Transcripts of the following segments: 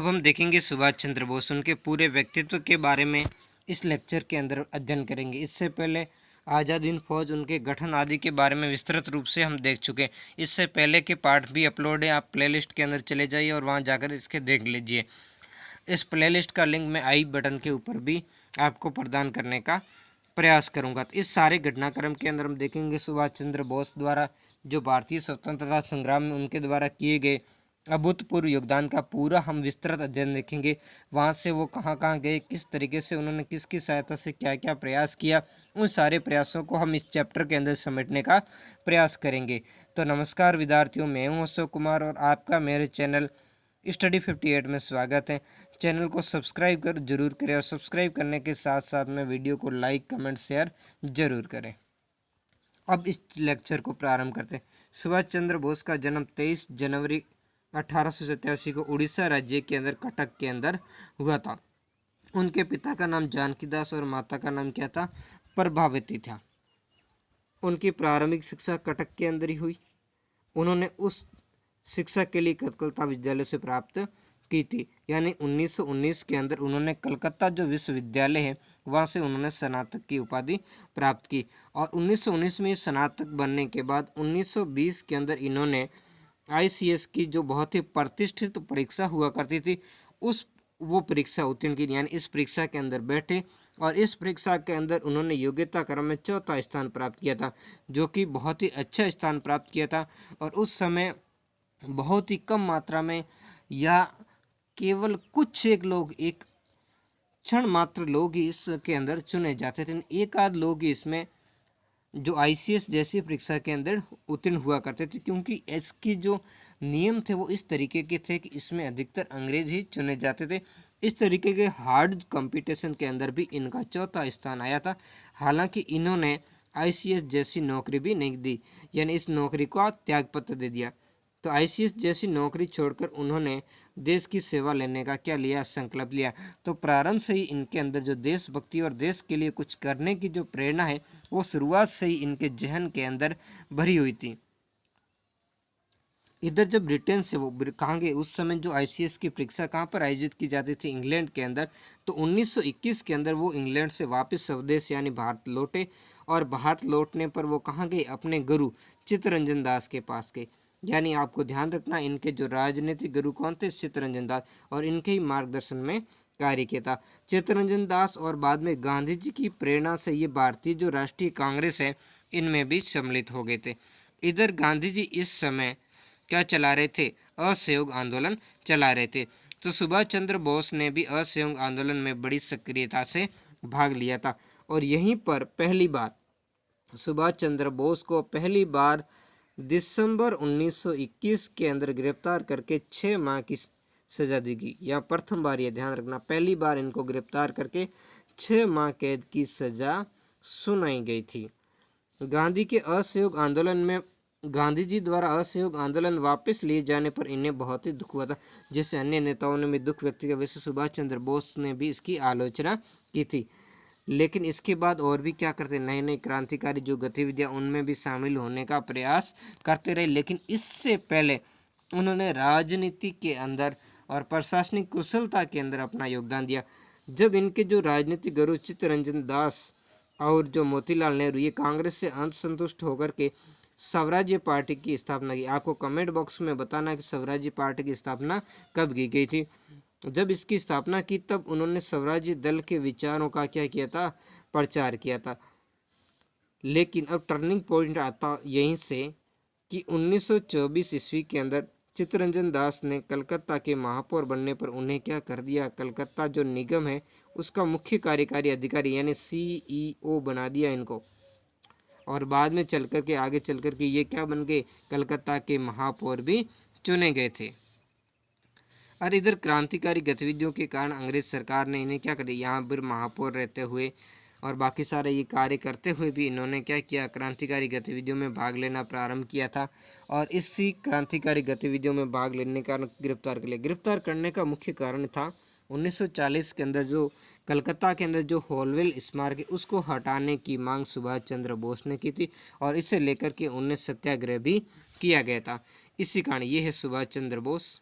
अब हम देखेंगे सुभाष चंद्र बोस, उनके पूरे व्यक्तित्व के बारे में इस लेक्चर के अंदर अध्ययन करेंगे। इससे पहले आज़ाद हिंद फौज, उनके गठन आदि के बारे में विस्तृत रूप से हम देख चुके हैं। इससे पहले के पार्ट भी अपलोड है, आप प्लेलिस्ट के अंदर चले जाइए और वहां जाकर इसके देख लीजिए। इस प्लेलिस्ट का लिंक मैं आई बटन के ऊपर भी आपको प्रदान करने का प्रयास करूंगा। तो इस सारे घटनाक्रम के अंदर हम देखेंगे सुभाष चंद्र बोस द्वारा जो भारतीय स्वतंत्रता संग्राम में उनके द्वारा किए गए अभूतपूर्व योगदान का पूरा हम विस्तृत अध्ययन देखेंगे। वहाँ से वो कहाँ कहाँ गए, किस तरीके से उन्होंने किसकी सहायता से क्या क्या प्रयास किया, उन सारे प्रयासों को हम इस चैप्टर के अंदर समेटने का प्रयास करेंगे। तो नमस्कार विद्यार्थियों, मैं हूँ अशोक कुमार और आपका मेरे चैनल स्टडी 58 में स्वागत है। चैनल को सब्सक्राइब कर जरूर करें और सब्सक्राइब करने के साथ साथ में वीडियो को लाइक कमेंट शेयर जरूर करें। अब इस लेक्चर को प्रारंभ करते हैं। सुभाष चंद्र बोस का जन्म 23 जनवरी 1887 को उड़ीसा राज्य के अंदर कटक के अंदर हुआ था। उनके पिता का नाम जानकी दास और माता का नाम क्या था, प्रभावती था। उनकी प्रारंभिक शिक्षा कटक के अंदर ही हुई। उन्होंने उस शिक्षा के लिए कलकत्ता विद्यालय से प्राप्त की थी, यानी 1919 के अंदर उन्होंने कलकत्ता जो विश्वविद्यालय है वहाँ से उन्होंने स्नातक की उपाधि प्राप्त की। और 1919 में स्नातक बनने के बाद 1920 के अंदर इन्होंने ICS की जो बहुत ही प्रतिष्ठित परीक्षा हुआ करती थी वो परीक्षा उत्तीर्ण की, यानी इस परीक्षा के अंदर बैठे और इस परीक्षा के अंदर उन्होंने योग्यता क्रम में चौथा स्थान प्राप्त किया था, जो कि बहुत ही अच्छा स्थान प्राप्त किया था। और उस समय बहुत ही कम मात्रा में या केवल कुछ एक लोग, एक क्षण मात्र लोग ही इसके अंदर चुने जाते थे। एक आध लोग ही इसमें जो ICS जैसी परीक्षा के अंदर उत्तीर्ण हुआ करते थे, क्योंकि इसकी जो नियम थे वो इस तरीके के थे कि इसमें अधिकतर अंग्रेज ही चुने जाते थे। इस तरीके के हार्ड कंपटीशन के अंदर भी इनका चौथा स्थान आया था। हालांकि इन्होंने ICS जैसी नौकरी भी नहीं दी, यानी इस नौकरी को त्यागपत्र दे दिया। तो ICS जैसी नौकरी छोड़कर उन्होंने देश की सेवा लेने का क्या लिया, संकल्प लिया। तो प्रारंभ से ही इनके अंदर जो देशभक्ति और देश के लिए कुछ करने की जो प्रेरणा है वो शुरुआत से ही इनके जहन के अंदर भरी हुई थी। इधर जब ब्रिटेन से वो कहाँ गए, उस समय जो ICS की परीक्षा कहाँ पर आयोजित की जाती थी, इंग्लैंड के अंदर। तो 1921 के अंदर वो इंग्लैंड से वापस स्वदेश यानी भारत लौटे और भारत लौटने पर वो कहाँ गए, अपने गुरु चित्तरंजन दास के पास गए। यानी आपको ध्यान रखना, इनके जो राजनीतिक गुरु कौन थे, चित्तरंजन दास, और इनके ही मार्गदर्शन में कार्य किया था। चित्तरंजन दास और बाद में गांधी जी की प्रेरणा से ये भारतीय जो राष्ट्रीय कांग्रेस है इनमें भी सम्मिलित हो गए थे। इधर गांधी जी इस समय क्या चला रहे थे, असहयोग आंदोलन चला रहे थे। तो सुभाष चंद्र बोस ने भी असहयोग आंदोलन में बड़ी सक्रियता से भाग लिया था। और यहीं पर पहली बार सुभाष चंद्र बोस को पहली बार दिसंबर 1921 के अंदर गिरफ्तार करके 6 माह की सजा दी गई। यहाँ प्रथम बार, यह ध्यान रखना, पहली बार इनको गिरफ्तार करके 6 माह कैद की सजा सुनाई गई थी। गांधी के असहयोग आंदोलन में गांधी जी द्वारा असहयोग आंदोलन वापस लिए जाने पर इन्हें बहुत ही दुख हुआ था। जैसे अन्य नेताओं ने भी दुख व्यक्त किया, वैसे सुभाष चंद्र बोस ने भी इसकी आलोचना की थी। लेकिन इसके बाद और भी क्या करते, नए नए क्रांतिकारी जो गतिविधियां उनमें भी शामिल होने का प्रयास करते रहे। लेकिन इससे पहले उन्होंने राजनीति के अंदर और प्रशासनिक कुशलता के अंदर अपना योगदान दिया। जब इनके जो राजनीतिक गुरु चित्तरंजन दास और जो मोतीलाल नेहरू, ये कांग्रेस से असंतुष्ट होकर के स्वराज्य पार्टी की स्थापना की। आपको कमेंट बॉक्स में बताना कि स्वराज्य पार्टी की स्थापना कब की गई थी। जब इसकी स्थापना की तब उन्होंने स्वराज्य दल के विचारों का क्या किया था, प्रचार किया था। लेकिन अब टर्निंग पॉइंट आता यहीं से कि 1924 ईस्वी के अंदर चित्तरंजन दास ने कलकत्ता के महापौर बनने पर उन्हें क्या कर दिया, कलकत्ता जो निगम है उसका मुख्य कार्यकारी अधिकारी यानी CEO बना दिया इनको। और बाद में चलकर के आगे चलकर के ये क्या बन गए, कलकत्ता के महापौर भी चुने गए थे। और इधर क्रांतिकारी गतिविधियों के कारण अंग्रेज सरकार ने इन्हें क्या कर दिया, यहाँ पर महापौर रहते हुए और बाकी सारे ये कार्य करते हुए भी इन्होंने क्या किया, क्रांतिकारी गतिविधियों में भाग लेना प्रारंभ किया था। और इसी क्रांतिकारी गतिविधियों में भाग लेने का गिरफ्तार कर लिया। गिरफ्तार करने का मुख्य कारण था 1940 के अंदर जो कलकत्ता के अंदर जो होलवेल स्मारक है उसको हटाने की मांग सुभाष चंद्र बोस ने की थी और इसे लेकर के उन्हें सत्याग्रह भी किया गया था। इसी कारण ये है सुभाष चंद्र बोस।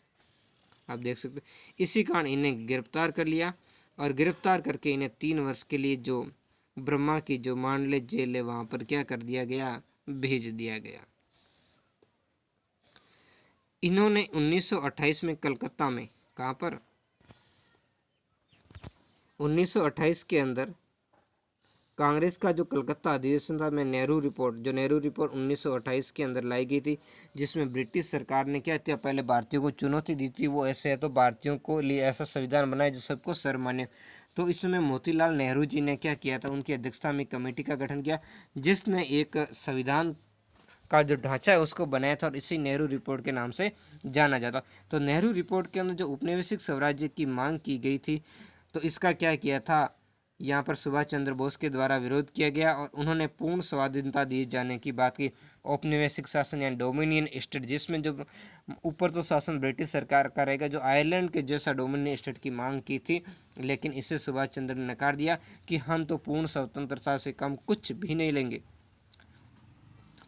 आप देख सकते हैं। इसी कारण इन्हें गिरफ्तार कर लिया और गिरफ्तार करके इन्हें 3 वर्ष के लिए जो ब्रह्मा की जो मांडले जेल है वहाँ पर क्या कर दिया गया, भेज दिया गया। इन्होंने 1928 में कलकत्ता में, कहाँ पर, 1928 के अंदर कांग्रेस का जो कलकत्ता अधिवेशन था में नेहरू रिपोर्ट, जो नेहरू रिपोर्ट 1928 के अंदर लाई गई थी, जिसमें ब्रिटिश सरकार ने क्या किया, पहले भारतीयों को चुनौती दी थी, वो ऐसे है तो भारतीयों को लिए ऐसा संविधान बनाए जो सबको सर्वमान्य। तो इसमें मोतीलाल नेहरू जी ने क्या किया था, उनकी अध्यक्षता में कमेटी का गठन किया जिसने एक संविधान का जो ढांचा है उसको बनाया था और इसी नेहरू रिपोर्ट के नाम से जाना जाता। तो नेहरू रिपोर्ट के अंदर जो उपनिवेशिक स्वराज्य की मांग की गई थी, तो इसका क्या किया था, यहाँ पर सुभाष चंद्र बोस के द्वारा विरोध किया गया और उन्होंने पूर्ण स्वाधीनता दिए जाने की बात की। औपनिवेशिक शासन यानी डोमिनियन स्टेट, जिसमें जो ऊपर तो शासन ब्रिटिश सरकार का रहेगा, जो आयरलैंड के जैसा डोमिनियन स्टेट की मांग की थी, लेकिन इसे सुभाष चंद्र ने नकार दिया कि हम तो पूर्ण स्वतंत्रता से कम कुछ भी नहीं लेंगे।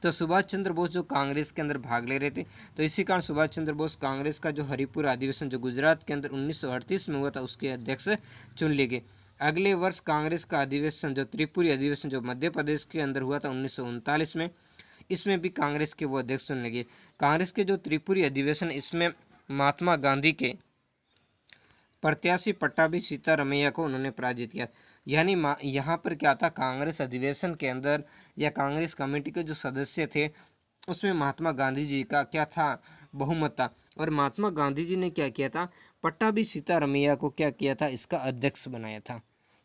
तो सुभाष चंद्र बोस जो कांग्रेस के अंदर भाग ले रहे थे, तो इसी कारण सुभाष चंद्र बोस कांग्रेस का जो हरिपुर अधिवेशन जो गुजरात के अंदर 1938 में हुआ था उसके अध्यक्ष चुन लिए गए। अगले वर्ष कांग्रेस का अधिवेशन जो त्रिपुरी अधिवेशन जो मध्य प्रदेश के अंदर हुआ था 1939 में, इसमें भी कांग्रेस के वो अध्यक्ष चुन लिए गए। कांग्रेस के जो त्रिपुरी अधिवेशन, इसमें महात्मा गांधी के प्रत्याशी पट्टाभी सीतारमैया को उन्होंने पराजित किया। यानी यहाँ पर क्या था, कांग्रेस अधिवेशन के अंदर या कांग्रेस कमेटी के जो सदस्य थे उसमें महात्मा गांधी जी का क्या था, बहुमत था। और महात्मा गांधी जी ने क्या किया था, पट्टाभी सीतारमैया को क्या किया था, इसका अध्यक्ष बनाया था।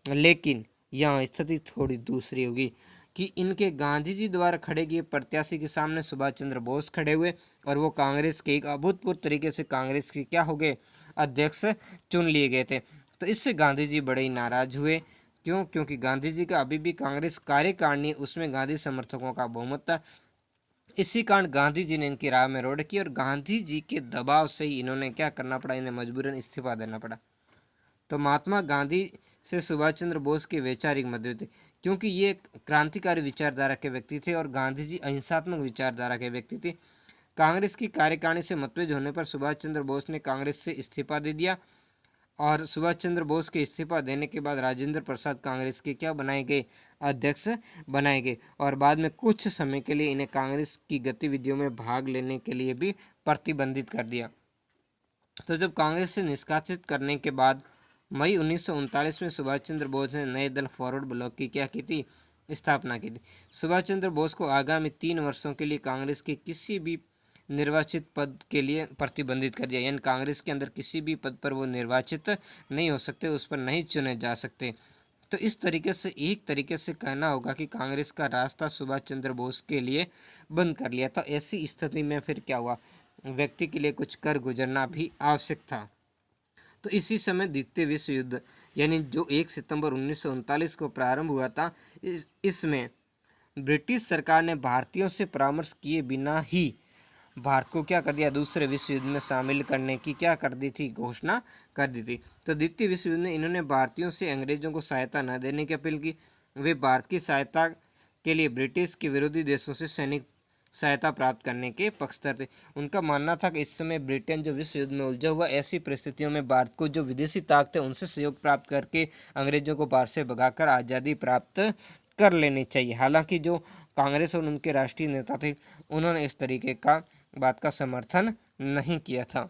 लेकिन यहाँ स्थिति थोड़ी दूसरी होगी कि इनके गांधी जी द्वारा खड़े किए प्रत्याशी के सामने सुभाष चंद्र बोस खड़े हुए और वो कांग्रेस के एक अभूतपूर्व तरीके से कांग्रेस के क्या हो गए, अध्यक्ष चुन लिए गए थे। तो इससे गांधी जी बड़े ही नाराज हुए। क्यों? क्योंकि गांधी जी का अभी भी कांग्रेस कार्यकारिणी, उसमें गांधी समर्थकों का बहुमत था। इसी कारण गांधी जी ने इनकी राह में रोड की और गांधी जी के दबाव से ही इन्होंने क्या करना पड़ा, इन्हें मजबूरन इस्तीफा देना पड़ा। तो महात्मा गांधी से सुभाष चंद्र बोस के वैचारिक मतभेद थे, क्योंकि ये क्रांतिकारी विचारधारा के व्यक्ति थे और गांधी जी अहिंसात्मक विचारधारा के व्यक्ति थे। कांग्रेस की कार्यकारिणी से मतभेद होने पर सुभाष चंद्र बोस ने कांग्रेस से इस्तीफा दे दिया और सुभाष चंद्र बोस के इस्तीफा देने के बाद राजेंद्र प्रसाद कांग्रेस के क्या बनाए गए, अध्यक्ष बनाए गए और बाद में कुछ समय के लिए इन्हें कांग्रेस की गतिविधियों में भाग लेने के लिए भी प्रतिबंधित कर दिया। तो जब कांग्रेस से निष्कासित करने के बाद मई 1939 में सुभाष चंद्र बोस ने नए दल फॉरवर्ड ब्लॉक की क्या की थी, स्थापना की थी। सुभाष चंद्र बोस को आगामी 3 वर्षों के लिए कांग्रेस के किसी भी निर्वाचित पद के लिए प्रतिबंधित कर दिया, यानी कांग्रेस के अंदर किसी भी पद पर वो निर्वाचित नहीं हो सकते, उस पर नहीं चुने जा सकते। तो इस तरीके से एक तरीके से कहना होगा कि कांग्रेस का रास्ता सुभाष चंद्र बोस के लिए बंद कर लिया। तो ऐसी स्थिति में फिर क्या हुआ, व्यक्ति के लिए कुछ कर गुजरना भी आवश्यक था। तो इसी समय द्वितीय विश्व युद्ध यानी जो 1 सितंबर 1939 को प्रारंभ हुआ था, इसमें ब्रिटिश सरकार ने भारतीयों से परामर्श किए बिना ही भारत को क्या कर दिया, दूसरे विश्व युद्ध में शामिल करने की क्या कर दी थी, घोषणा कर दी थी। तो द्वितीय विश्व युद्ध में इन्होंने भारतीयों से अंग्रेजों को सहायता न देने की अपील की। वे भारत की सहायता के लिए ब्रिटिश के विरोधी देशों से सैनिक सहायता प्राप्त करने के पक्षधर थे। उनका मानना था कि इस समय ब्रिटेन जो विश्व युद्ध में उलझा हुआ, ऐसी परिस्थितियों में भारत को जो विदेशी ताकतें उनसे सहयोग प्राप्त करके अंग्रेजों को भारत से भगाकर आज़ादी प्राप्त कर लेनी चाहिए। हालांकि जो कांग्रेस और उनके राष्ट्रीय नेता थे उन्होंने इस तरीके का बात का समर्थन नहीं किया था।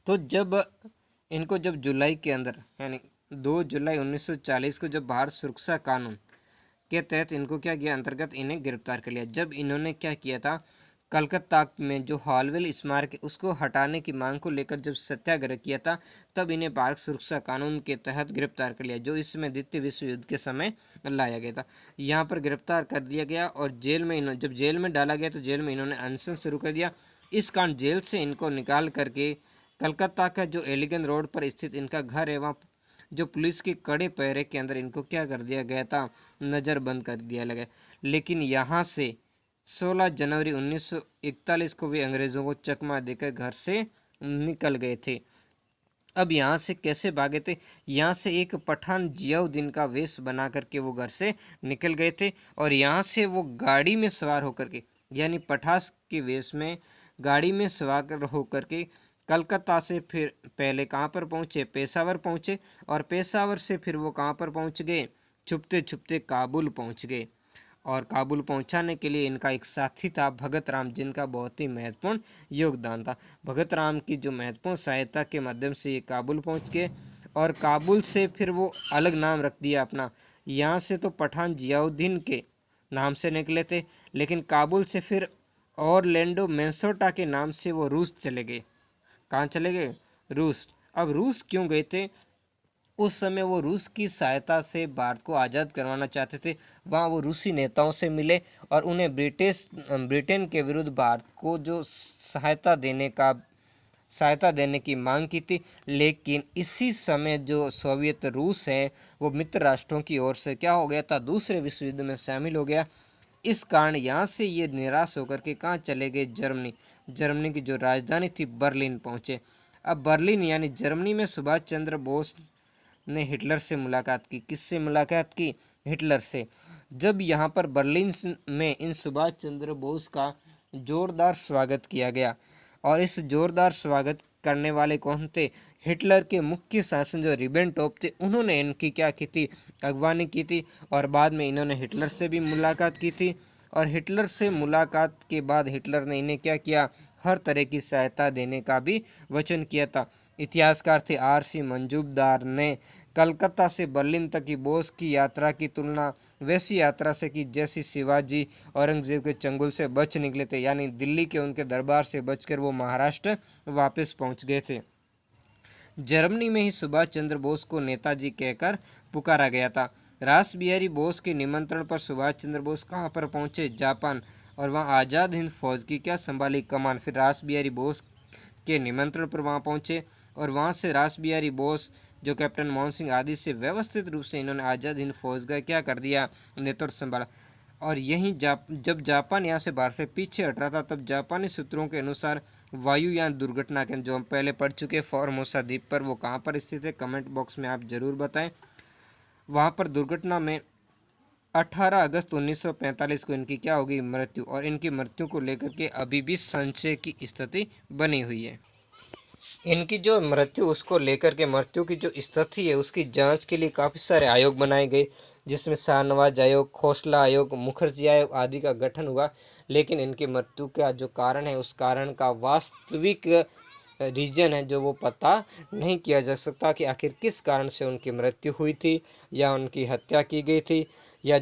तो जब जुलाई के अंदर यानी 2 जुलाई 1940 को जब भारत सुरक्षा कानून के तहत इनको क्या किया, अंतर्गत इन्हें गिरफ्तार कर लिया। जब इन्होंने क्या किया था, कलकत्ता में जो हॉलवेल स्मारक उसको हटाने की मांग को लेकर जब सत्याग्रह किया था, तब इन्हें भारत सुरक्षा कानून के तहत गिरफ्तार कर लिया, जो इसमें द्वितीय विश्व युद्ध के समय लाया गया था। यहाँ पर गिरफ्तार कर दिया गया और जब जेल में डाला गया तो जेल में इन्होंने अनशन शुरू कर दिया। इस कारण जेल से इनको निकाल करके कलकत्ता का जो एलिगन रोड पर स्थित इनका घर है, वहाँ जो पुलिस के कड़े पहरे के अंदर इनको क्या कर दिया गया था, नज़रबंद कर दिया लगा। लेकिन यहाँ से 16 जनवरी 1941 को वे अंग्रेज़ों को चकमा देकर घर से निकल गए थे। अब यहाँ से कैसे भागे थे, यहाँ से एक पठान जियाउद्दीन का वेश बना करके वो घर से निकल गए थे और यहाँ से वो गाड़ी में सवार होकर के यानी पठास के वेश में गाड़ी में सवार होकर के कलकत्ता से फिर पहले कहाँ पर पहुँचे, पेशावर पहुँचे, और पेशावर से फिर वो कहाँ पर पहुँच गए, छुपते छुपते काबुल पहुँच गए। और काबुल पहुंचाने के लिए इनका एक साथी था भगत राम, जिनका बहुत ही महत्वपूर्ण योगदान था। भगत राम की जो महत्वपूर्ण सहायता के माध्यम से ये काबुल पहुंच गए, और काबुल से फिर वो अलग नाम रख दिया अपना। यहाँ से तो पठान जियाउद्दीन के नाम से निकले थे, लेकिन काबुल से फिर ऑरलैंडो मैनसोटा के नाम से वो रूस चले गए। कहाँ चले गए, रूस। अब रूस क्यों गए थे, उस समय वो रूस की सहायता से भारत को आज़ाद करवाना चाहते थे। वहाँ वो रूसी नेताओं से मिले और उन्हें ब्रिटेन के विरुद्ध भारत को जो सहायता देने की मांग की थी। लेकिन इसी समय जो सोवियत रूस है वो मित्र राष्ट्रों की ओर से क्या हो गया था, दूसरे विश्व युद्ध में शामिल हो गया। इस कारण यहाँ से ये निराश होकर के कहाँ चले गए, जर्मनी। जर्मनी की जो राजधानी थी बर्लिन पहुँचे। अब बर्लिन यानी जर्मनी में सुभाष चंद्र बोस ने हिटलर से मुलाकात की। किससे मुलाकात की, हिटलर से। जब यहाँ पर बर्लिन में इन सुभाष चंद्र बोस का जोरदार स्वागत किया गया, और इस जोरदार स्वागत करने वाले कौन थे, हिटलर के मुख्य शासन जो रिबेनट्रोप थे, उन्होंने इनकी क्या की थी, अगवानी की थी। और बाद में इन्होंने हिटलर से भी मुलाकात की थी, और हिटलर से मुलाकात के बाद हिटलर ने इन्हें क्या किया, हर तरह की सहायता देने का भी वचन किया था। इतिहासकार थे आर.सी. मंजूमदार ने कलकत्ता से बर्लिन तक की बोस की यात्रा की तुलना वैसी यात्रा से की जैसी शिवाजी औरंगजेब के चंगुल से बच निकले थे, यानी दिल्ली के उनके दरबार से बचकर वो महाराष्ट्र वापस पहुंच गए थे। जर्मनी में ही सुभाष चंद्र बोस को नेताजी कहकर पुकारा गया था। रास बिहारी बोस के निमंत्रण पर सुभाष चंद्र बोस कहाँ पर पहुंचे, जापान, और वहाँ आज़ाद हिंद फौज की क्या संभाली, कमान। फिर रास बिहारी बोस के निमंत्रण पर वहाँ पहुँचे, और वहाँ से रास बिहारी बोस जो कैप्टन मोहन सिंह आदि से व्यवस्थित रूप से इन्होंने आज़ाद हिंद फौज का क्या कर दिया, नेतृत्व संभाला। और यहीं जब जापान यहाँ से भारत से पीछे हट रहा था, तब जापानी सूत्रों के अनुसार वायुयान दुर्घटना के जो हम पहले पढ़ चुके फॉर्मोसा द्वीप पर, वो कहाँ पर स्थित है, कमेंट बॉक्स में आप जरूर बताएं। वहाँ पर दुर्घटना में 18 अगस्त 1945 को इनकी क्या होगी, मृत्यु। और इनकी मृत्यु को लेकर के अभी भी संशय की स्थिति बनी हुई है। इनकी जो मृत्यु, उसको लेकर के मृत्यु की जो स्थिति है उसकी जांच के लिए काफ़ी सारे आयोग बनाए गए, जिसमें शाहनवाज आयोग, खोसला आयोग, मुखर्जी आयोग आदि का गठन हुआ। लेकिन इनकी मृत्यु का जो कारण है, उस कारण का वास्तविक रीजन है जो वो पता नहीं किया जा सकता कि आखिर किस कारण से उनकी मृत्यु हुई थी, या उनकी हत्या की गई थी, या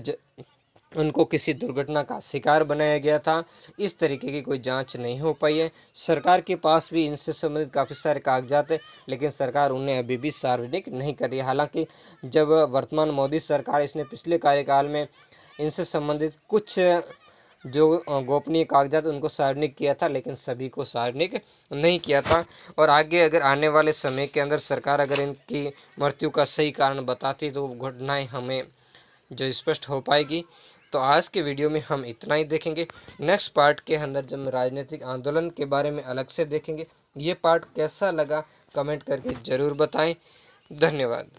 उनको किसी दुर्घटना का शिकार बनाया गया था। इस तरीके की कोई जांच नहीं हो पाई है। सरकार के पास भी इनसे संबंधित काफ़ी सारे कागजात हैं, लेकिन सरकार उन्हें अभी भी सार्वजनिक नहीं कर रही है। हालांकि जब वर्तमान मोदी सरकार, इसने पिछले कार्यकाल में इनसे संबंधित कुछ जो गोपनीय कागजात उनको सार्वजनिक किया था, लेकिन सभी को सार्वजनिक नहीं किया था। और आगे अगर आने वाले समय के अंदर सरकार अगर इनकी मृत्यु का सही कारण बताती, तो वो घटनाएँ हमें जो स्पष्ट हो पाएगी। तो आज के वीडियो में हम इतना ही देखेंगे। नेक्स्ट पार्ट के अंदर जब हम राजनीतिक आंदोलन के बारे में अलग से देखेंगे। ये पार्ट कैसा लगा कमेंट करके ज़रूर बताएं। धन्यवाद।